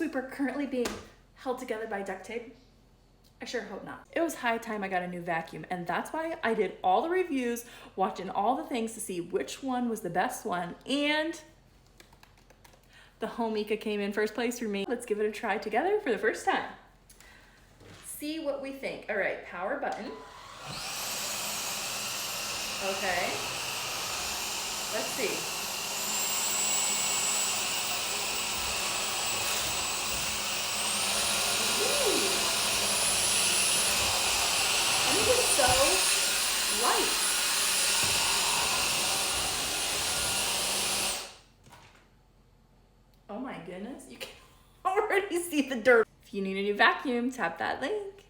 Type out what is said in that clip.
sweeper currently being held together by duct tape? I sure hope not. It was high time I got a new vacuum, and that's why I did all the reviews, watching all the things to see which one was the best one, and the Homeka came in first place for me. Let's give it a try together for the first time. See what we think. All right, power button. Okay. Let's see. It is so light. Oh my goodness, you can already see the dirt. If you need a new vacuum, tap that link.